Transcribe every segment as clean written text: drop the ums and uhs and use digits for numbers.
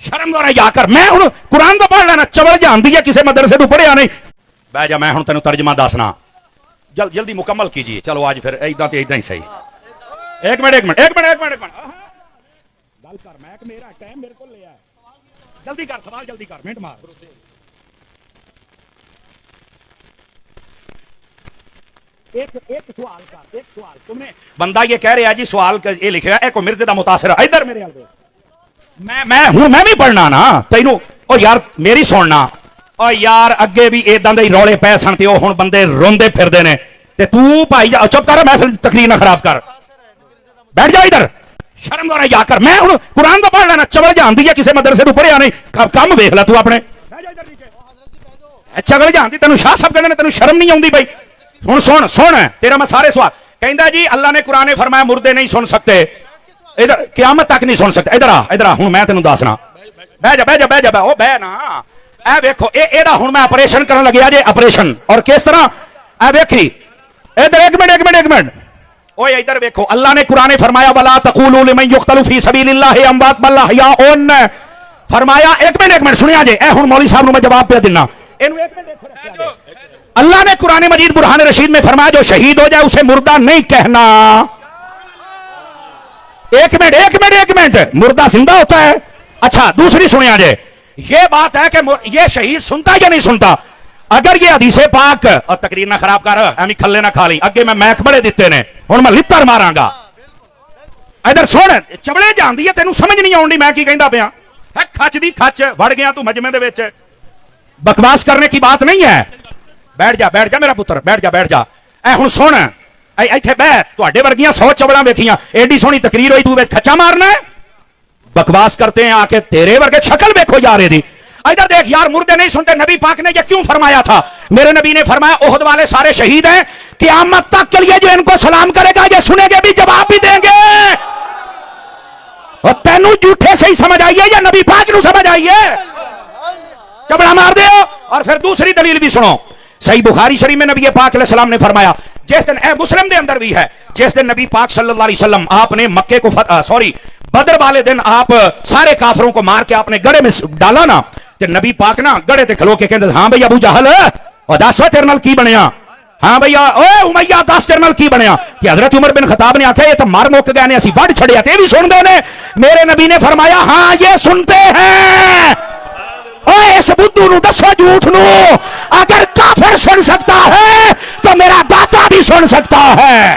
شرم کرے جا کر میں ہوں قرآن تو پڑھ لینا چبل جانتی ہے کسی مدرسے تو پڑھیا نہیں بہ جا میں ہوں تینوں ترجمہ دسنا جلدی مکمل کیجیے چلو آج پھر ایداں تے ایداں ہی صحیح ایک منٹ گل کر میں میرا ٹائم میرے کو لیا جلدی کر سوال جلدی کر منٹ مار ایک سوال تم نے بندہ یہ کہہ رہا جی سوال یہ لکھا ہے کوئی مرزے دا متاثر ہے ادھر میرے میں ہوں میں بھی پڑھنا نا تینوں او یار میری سننا او یار اگے بھی ایداں دے رولے پے سن تے او ہن بندے روندے پھردے نے تے تو بھائی چپ کر محفل تقریر نہ خراب کر بیٹھ جا ادھر شرم کرے جا کر میں ہوں قرآن تو پڑھ لینا چبل جانتی ہے کسی مدرسے تو پڑھیا نہیں کم ویکھ لے تو اپنے چگل جانتی تینوں شاہ صاحب کہندے نے تینوں شرم نہیں آندی بھائی سن تیرا میں سارے سوال کہندا جی اللہ نے قرآن فرمایا مردے نہیں سن سکتے ادھر قیامت تک نہیں سن سکتے ادھر آ ہوں میں تینوں دسنا بہ جا او بہ نا اے ویکھو اے دا ہن میں آپریشن کرن لگیا جی آپریشن اور کس طرح اے ویکھی ادھر ایک منٹ اوے ادھر ویکھو اللہ نے قرآن فرمایا ولا تقولوا لمن يقتل في سبيل الله اموات بل احياء فرمایا ایک منٹ سنیا جی اے ہن مولوی صاحب نو میں جواب پہ دینا اینو ایک منٹ اللہ نے قرآن مجید برہان رشید میں فرمایا جو شہید ہو جائے اسے مردہ نہیں کہنا ایک منٹ مردہ زندہ ہوتا ہے اچھا دوسری سنیا جائے یہ بات ہے کہ یہ شہید سنتا یا نہیں سنتا اگر یہ حدیث پاک اور تقریر نہ خراب کر ایمی کھلے نہ کھا لی اگے میں میک بڑے دیتے نے ہن میں لپر ماراں گا ادھر سن چبڑے جاندی ہے تینوں سمجھ نہیں آؤندی میں کی کہندا پیا ہے کھچ دی کھچ وڑ گیا تو مجمع دے وچ بکواس کرنے کی بات نہیں ہے بیٹھ جا میرا پتر بیٹھ جا اے ہن سن ایتھے بیٹھ تواڈے ورگیاں 100 چبڑاں ویکھیاں ایڈی سونی تقریر ہوئی تو وچ کھچا مارنا ہے بکواس کرتے ہیں آ کے تیرے ورگے شکل دیکھو یار دی ادھر دیکھ یار مردے نہیں سنتے نبی پاک نے یہ کیوں فرمایا تھا میرے نبی نے فرمایا احد والے سارے شہید ہیں قیامت تک کے لیے جو ان کو سلام کرے گا یہ سنے گے بھی جواب بھی دیں گے اور تینوں جھوٹے سے ہی سمجھ آئیے یا نبی پاک نو سمجھ آئیے چبڑا مار دے اور پھر دوسری دلیل بھی سنو صحیح بخاری شریف میں نبی پاک علیہ السلام نے فرمایا جس دن اے مسلم دے اندر بھی ہے جس دن نبی پاک صلی اللہ علیہ وسلم آپ نے مکے کو بدر والے دن آپ سارے کافروں کو مار کے آپ نے گڑے میں ڈالا نا تے نبی پاک نا گڑے تے کھلو کے کہندے ہاں بھئی ابو جہل او دس تیرے نال کی بنیا ہاں بھیا اوے امیہ دس تیرے نال کی بنیا کہ حضرت عمر بن خطاب نے آکھیا یہ تو مار موک گئے نے اسی وڈ چھڑیا تے بھی سن دے نے میرے نبی نے فرمایا ہاں یہ سنتے ہیں اوے اس بدھو نو دسو جھوٹ نو اگر کافر سن سکتا ہے تو میرا داتا بھی سن سکتا ہے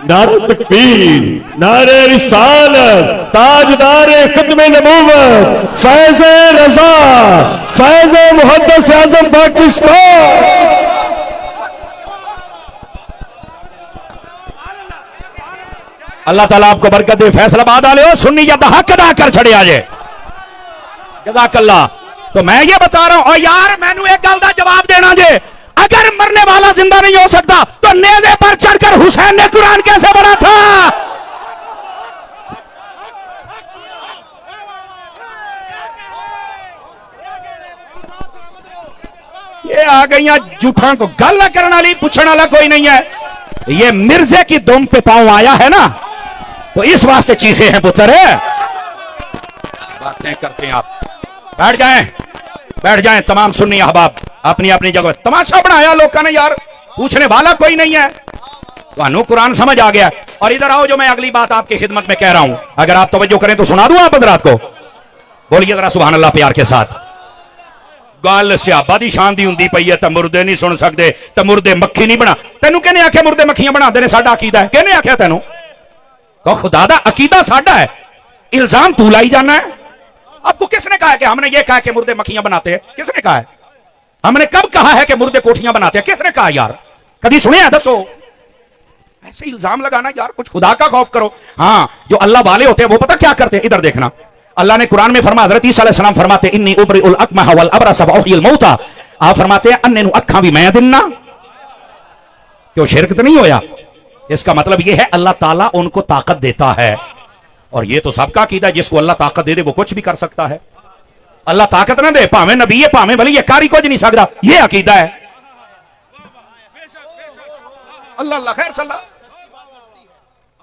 نعرہ تکبیر نعرہ رسالت تاجدار ختم نبوت فیض رضا فیض محدث اعظم پاکستان اللہ تعالیٰ آپ کو برکت دے فیصلہ باد آلے ہو سنی یا حق ادا کر چھڑے آجے جزاک اللہ تو میں یہ بتا رہا ہوں اور یار میں نے ایک گل دا جواب دینا جے اگر مرنے والا زندہ نہیں ہو سکتا تو نیزے پر چڑھ کر حسین نے قرآن کیسے پڑھا تھا یہ آ گئیاں جھوٹاں کو گل نہ کرنے والی پوچھنے والا کوئی نہیں ہے یہ مرزے کی دم پہ پاؤں آیا ہے نا تو اس واسطے چیخے ہیں پتر باتیں کرتے ہیں آپ بیٹھ جائیں تمام سنی احباب اپنی اپنی جگہ تماشا بنایا لوگوں نے یار پوچھنے والا کوئی نہیں ہے تو قرآن سمجھ آ گیا اور ادھر آؤ جو میں اگلی بات آپ کی خدمت میں کہہ رہا ہوں اگر آپ توجہ کریں تو سنا دوں آپ حضرات کو بولیے ذرا سبحان اللہ پیار کے ساتھ گل سیابا دی شان دی ہوندی پئی ہے تے مردے نہیں سن سکتے تے مردے مکھی نہیں بنا تینوں کہنے آکھیا مردے مکھیاں بناندے نے ساڈا عقیدہ ہے کہنے آکھیا تینوں تو خدا دا عقیدہ ساڈا ہے الزام تو لائی جانا ہے آپ کو کس نے کہا ہے کہ ہم نے یہ کہا کہ مردے مکھیاں بناتے ہیں کس نے کہا ہے ہم نے کب کہا ہے کہ مردے کوٹھیاں بناتے ہیں کس نے کہا یار کبھی سنے ہیں دسو ایسے الزام لگانا یار کچھ خدا کا خوف کرو ہاں جو اللہ والے ہوتے ہیں وہ پتہ کیا کرتے ہیں ادھر دیکھنا اللہ نے قرآن میں فرمایا حضرت عیسیٰ علیہ السلام فرماتے انی ابرئ الاکمہ والابرص واحیی الموتى آپ فرماتے ہیں اننے نو اکھاں بھی میں دننا کیوں شرک تو نہیں ہویا اس کا مطلب یہ ہے اللہ تعالیٰ ان کو طاقت دیتا ہے اور یہ تو سب کا عقیدہ جس کو اللہ طاقت دے دے وہ کچھ بھی کر سکتا ہے اللہ طاقت نہ دے پاویں نبی ہے پاویں ولی یہ کاری کچھ نہیں سکتا یہ عقیدہ ہے اللہ اللہ خیر صلی اللہ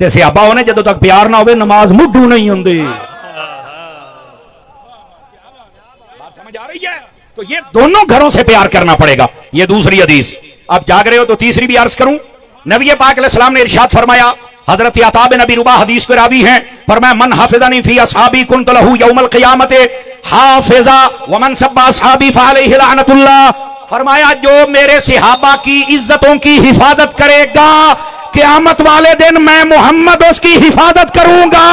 تے صحابہ ہونے جدوں تک پیار نہ ہوئے نماز مڈو نہیں ہوندی. بات سمجھ آ رہی ہے؟ تو یہ دونوں گھروں سے پیار کرنا پڑے گا. یہ دوسری حدیث. اب جاگ رہے ہو تو تیسری بھی عرض کروں. نبی پاک علیہ السلام نے ارشاد فرمایا, حضرت عطا بن ابی رباح حدیث کے راوی ہیں, فرمایا من حفظنی فی اصحابی کنت لہ یوم القیامت حافظا ومن سب اصحابی فعلیہ لعنت اللہ. فرمایا جو میرے صحابہ کی عزتوں کی حفاظت کرے گا قیامت والے دن میں محمد اس کی حفاظت کروں گا.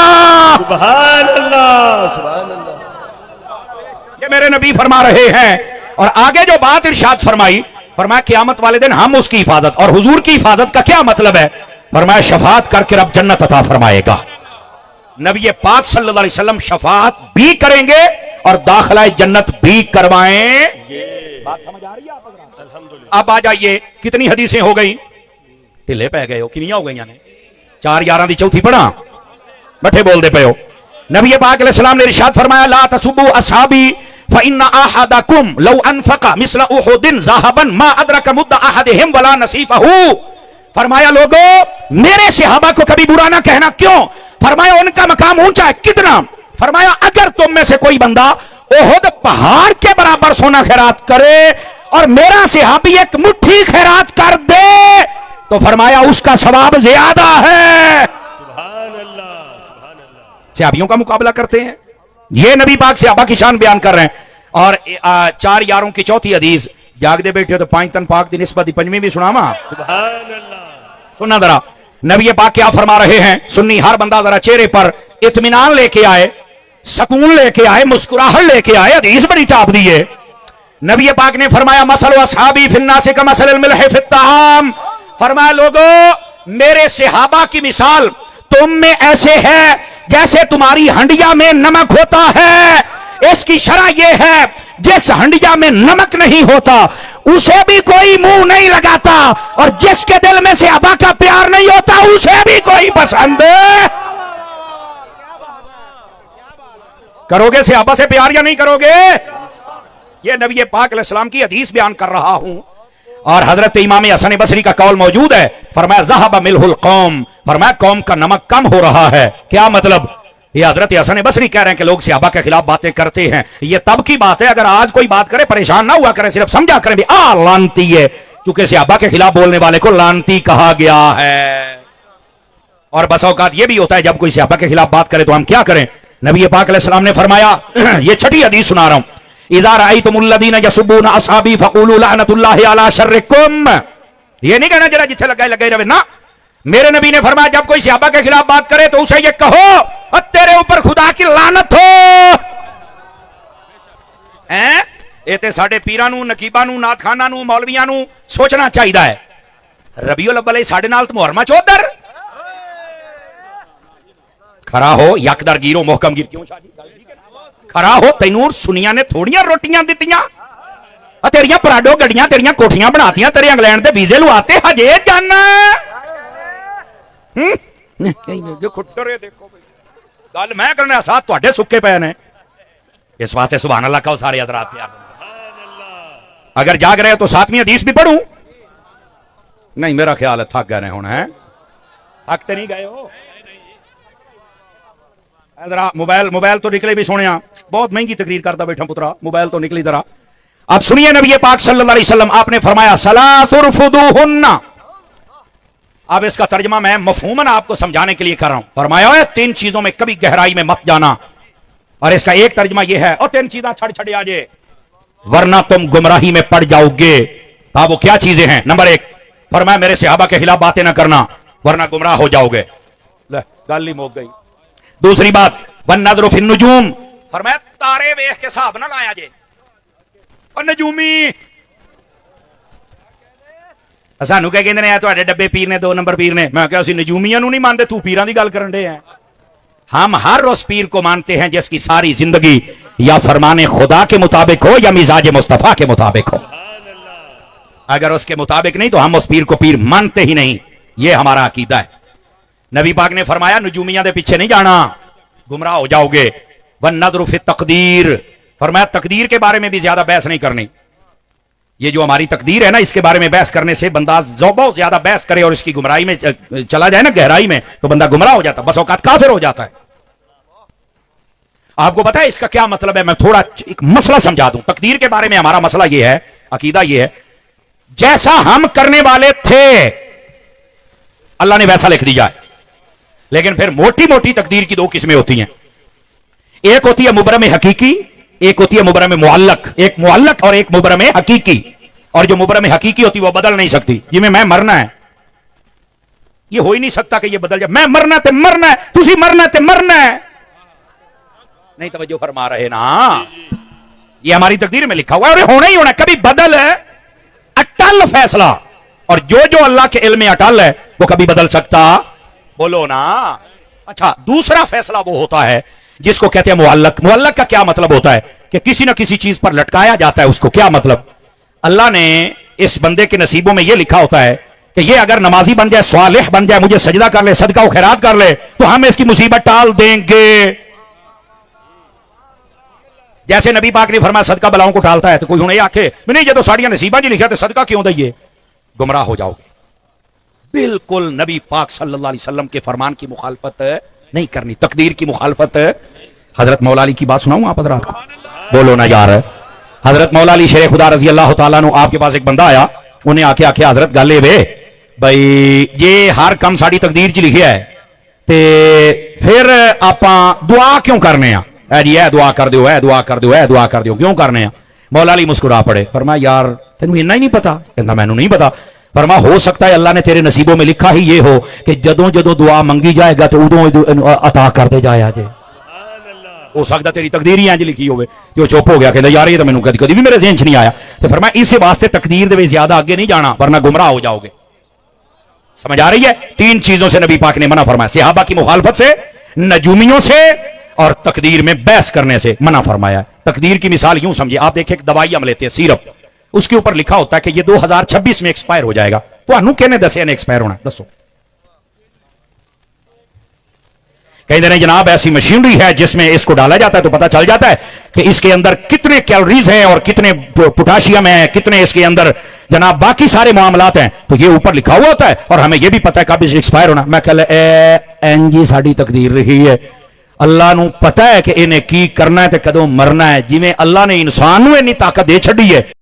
سبحان اللہ, سبحان اللہ. یہ میرے نبی فرما رہے ہیں. اور آگے جو بات ارشاد فرمائی, فرمایا قیامت والے دن ہم اس کی حفاظت. اور حضور کی حفاظت کا کیا مطلب ہے؟ فرمایا شفاعت کر کے رب جنت عطا فرمائے گا. نبی پاک صلی اللہ علیہ وسلم شفاعت بھی کریں گے اور داخلہ جنت بھی کروائیں. بات سمجھ آ رہی ہے آپ حضرات؟ اب آ جائیے, کتنی حدیثیں ہو گئی؟ ٹھلے پہ گئے ہو, کنیاں ہو گئی نے 4-11 دی چوتھی پڑھا, بٹھے بول دے پے ہو. نبی پاک علیہ السلام نے ارشاد فرمایا لا تسبوا اصحابی فإن أحدكم لو أنفق مثل أحد ذهبا ما أدرك مد أحدهم ولا نصيفه. فرمایا لوگو میرے صحابہ کو کبھی برا نہ کہنا. کیوں؟ فرمایا ان کا مقام اونچا ہے. کتنا؟ فرمایا اگر تم میں سے کوئی بندہ احد پہاڑ کے برابر سونا خیرات کرے اور میرا صحابی ایک مٹھی خیرات کر دے تو فرمایا اس کا ثواب زیادہ ہے. سبحان اللہ, سبحان اللہ. صحابیوں کا مقابلہ کرتے ہیں. یہ نبی پاک صحابہ کی شان بیان کر رہے ہیں. اور 4 یاروں کی چوتھی حدیث. جاگ دے بیٹھے تو 5 تن پاک دی نسبت دی پنجویں بھی سناواں. سبحان اللہ. سننا ذرا نبی پاک کیا فرما رہے ہیں. سنی ہر بندہ ذرا چہرے پر اطمینان لے کے آئے, سکون لے کے آئے, مسکراہٹ لے کے آئے. حدیث بڑی ٹاپ دی ہے. نبی پاک نے فرمایا مثل اصحابی فی الناس کمثل الملح فی الطعام. فرمایا لوگو میرے صحابہ کی مثال تم میں ایسے ہے جیسے تمہاری ہنڈیا میں نمک ہوتا ہے. اس کی شرح یہ ہے جس ہنڈیا میں نمک نہیں ہوتا اسے بھی کوئی منہ نہیں لگاتا, اور جس کے دل میں صحابہ کا پیار نہیں ہوتا اسے بھی کوئی پسند. کرو گے صحابہ سے پیار یا نہیں کرو گے؟ یہ نبی پاک علیہ السلام کی حدیث بیان کر رہا ہوں. اور حضرت امام حسن بصری کا قول موجود ہے. فرمایا ذہب ملح القوم. فرمایا قوم کا نمک کم ہو رہا ہے. کیا مطلب؟ یہ حضرت حسن بصری کہہ رہے ہیں کہ لوگ صحابہ کے خلاف باتیں کرتے ہیں. یہ تب کی بات ہے, اگر آج کوئی بات کرے پریشان نہ ہوا کرے, صرف سمجھا کریں بھی لانتی ہے, چونکہ صحابہ کے خلاف بولنے والے کو لانتی کہا گیا ہے. اور بس اوقات یہ بھی ہوتا ہے جب کوئی صحابہ کے خلاف بات کرے تو ہم کیا کریں. نبی پاک علیہ السلام نے فرمایا, یہ چھٹی حدیث سنا رہا ہوں, اذا رأيتم الذين يسبون اصحابي فقولوا لعنت الله على شركم. یہ نہیں کہنا جرا جتھے لگائے لگائے رہے نا. میرے نبی نے فرمایا جب کوئی صحابہ کے خلاف بات کرے تو اسے یہ کہو تیرے اوپر خدا کی لعنت ہو. یہ تے ساڈے پیراں نوں, نقیباں نوں, نعت خاناں نوں, مولویاں نوں سوچنا چاہیے ہے. ربیع الاول ساڈے نال تے محرمہ چودر کھڑا ہو یک در گیرو محکم گیر. کیوں شاہ جی کھڑا ہو, تینوں سنیاں نے تھوڑیاں روٹیاں دتیاں, تیریاں پراڈو گڈیاں تیریاں کوٹھیاں بناتیاں, تیرے انگلینڈ دے ویزے لواتے, ہجے جانا جو کھٹرے دیکھو گل میں کرنا ساتھ تواڈے سکے پے نے. اس واسطے سبحان اللہ کہو سارے حضرات پیار. اگر جاگ رہے تو 7ویں حدیث بھی پڑھوں؟ نہیں میرا خیال ہے تھک گئے ہونا ہے. تھکتے نہیں گئے ہو؟ ذرا موبائل تو نکلے بھی سونے, بہت مہنگی تقریر کرتا بیٹھا پترا, موبائل تو نکلی ذرا. اب سنیے نبی پاک صلی اللہ علیہ وسلم آپ نے فرمایا سلا ترفدوہن. اب اس کا ترجمہ میں مفہوماً آپ کو سمجھانے کے لیے کر رہا ہوں. فرمایا 3 چیزوں میں کبھی گہرائی میں مت جانا. اور اس کا ایک ترجمہ یہ ہے, اور 3 چیزاں چھڑ آ جائے ورنہ تم گمراہی میں پڑ جاؤ گے. ہاں وہ کیا چیزیں ہیں؟ نمبر 1 فرمایا میرے صحابہ کے خلاف باتیں نہ کرنا ورنہ گمراہ ہو جاؤ گے. گل ہی موک گئی. دوسری بات والنظر فی النجوم. فرمایا تارے ویکھ کے حساب نہ لایا جے. اور نجومی سانو کہ کہندے نے تواڈے ڈبے پیر نے 2 نمبر پیر نے. میں کہا اسی نجومیاں نو نہیں مانتے, تو پیراں دی گل کرن دے ہیں. ہم ہر اس پیر کو مانتے ہیں جس کی ساری زندگی یا فرمان خدا کے مطابق ہو یا مزاج مصطفیٰ کے مطابق ہو. اگر اس کے مطابق نہیں تو ہم اس پیر کو پیر مانتے ہی نہیں. یہ ہمارا عقیدہ ہے. نبی پاک نے فرمایا نجومیاں دے پیچھے نہیں جانا, گمراہ ہو جاؤ گے. والنظر فی التقدیر. فرمایا تقدیر کے بارے میں بھی زیادہ بحث نہیں کرنی. یہ جو ہماری تقدیر ہے نا، اس کے بارے میں بحث کرنے سے بندہ بہت زیادہ بحث کرے اور اس کی گمراہی میں چلا جائے نا، گہرائی میں، تو بندہ گمراہ ہو جاتا، بس اوقات کافر ہو جاتا ہے۔ آپ کو پتا ہے اس کا کیا مطلب ہے؟ میں تھوڑا ایک مسئلہ سمجھا دوں۔ تقدیر کے بارے میں ہمارا مسئلہ یہ ہے، عقیدہ یہ ہے، جیسا ہم کرنے والے تھے اللہ نے ویسا لکھ دیا ہے، لیکن پھر موٹی موٹی تقدیر کی دو قسمیں ہوتی ہیں۔ ایک ہوتی ہے مبرم حقیقی، ایک ہوتی ہے مبرم معلق۔ ایک معلق اور ایک مبرم حقیقی۔ اور جو مبرم حقیقی ہوتی ہے وہ بدل نہیں سکتی، جی میں مرنا ہے، یہ ہو ہی نہیں سکتا کہ یہ بدل جائے، میں مرنا تے مرنا ہے، تسی مرنا تے مرنا ہے، نہیں توجہ فرما رہے نا؟ یہ ہماری تقدیر میں لکھا ہوا ہے اور ہونا ہی ہونا ہے، کبھی بدل ہے، اٹل فیصلہ، اور جو اللہ کے علم میں اٹل ہے وہ کبھی بدل سکتا، بولو نا۔ اچھا، دوسرا فیصلہ وہ ہوتا ہے جس کو کہتے ہیں معلق۔ معلق کا کیا مطلب ہوتا ہے؟ کہ کسی نہ کسی چیز پر لٹکایا جاتا ہے اس کو۔ کیا مطلب؟ اللہ نے اس بندے کے نصیبوں میں یہ لکھا ہوتا ہے کہ یہ اگر نمازی بن جائے، صالح بن جائے، مجھے سجدہ کر لے، صدقہ و خیرات کر لے، تو ہم اس کی مصیبت ٹال دیں گے۔ جیسے نبی پاک نے فرمایا صدقہ بلاؤں کو ٹالتا ہے، تو کوئی انہیں آکھے نہیں یہ تو ساڑیاں نصیبہ جی لکھا، تو صدقہ کیوں دئیے؟ گمراہ ہو جاؤ گے۔ بالکل نبی پاک صلی اللہ علیہ وسلم کے فرمان کی مخالفت نہیں کرنی، تقدیر کی مخالفت۔ حضرت مولا علی کی بات سناؤں آپ حضرات کو؟ بولو نا یار۔ حضرت مولا علی شیر خدا رضی اللہ تعالیٰ عنہ، آپ کے پاس ایک بندہ آیا، انہیں آکے حضرت گالے وے بھائی یہ ہر کم ساڑی تقدیر چ لکھیا ہے، تے پھر آپ دعا کیوں کرنے ہیں؟ اے جی اے دعا کر دیو، اے دعا کر دیو، اے دعا کر دیو، کیوں کرنے ہیں؟ مولا علی مسکرا پڑے، فرمایا یار تینوں اتنا ہی نہیں پتا؟ کہندا مینوں نہیں پتا۔ فرمایا ہو سکتا ہے اللہ نے تیرے نصیبوں میں لکھا ہی یہ ہو کہ جدوں جدوں دعا منگی جائے گا تو ادوں عطا کرتے جایا جے۔ ہو سکتا تیری تقدیر ہی انج لکھی ہوئے، جو چپ ہو گیا کہ یار یہ تو مینوں کبھی بھی میرے ذہن چ نہیں آیا۔ تو فرمایا اس واسطے تقدیر دے زیادہ آگے نہیں جانا ورنہ گمراہ ہو جاؤ گے۔ سمجھ آ رہی ہے؟ تین چیزوں سے نبی پاک نے منع فرمایا، صحابہ کی مخالفت سے، نجومیوں سے، اور تقدیر میں بحث کرنے سے منع فرمایا۔ تقدیر کی مثال یوں سمجھے، آپ دیکھیں ایک دوائی ہم لیتے ہیں سیرپ، اس کے اوپر لکھا ہوتا ہے کہ یہ 2026 میں ایکسپائر ہو جائے گا، تو انہوں کہنے دسے نے ایکسپائر ہونا؟ دسو۔ کہیں دے جناب ایسی مشینری ہے جس میں اس کو ڈالا جاتا ہے تو پتہ چل جاتا ہے کہ اس کے اندر کتنے کیلوریز ہیں اور کتنے پوٹاشیم ہیں، کتنے اس کے اندر جناب باقی سارے معاملات ہیں، تو یہ اوپر لکھا ہوا ہوتا ہے اور ہمیں یہ بھی پتہ ہے کب ایکسپائر ہونا۔ میں کہہ لے این جی ساڑی تقدیر رہی ہے، اللہ نو پتہ ہے کہ انہیں کی کرنا ہے تے کدوں مرنا ہے۔ جی میں اللہ نے انسان نو اتنی طاقت دے چھڑی ہے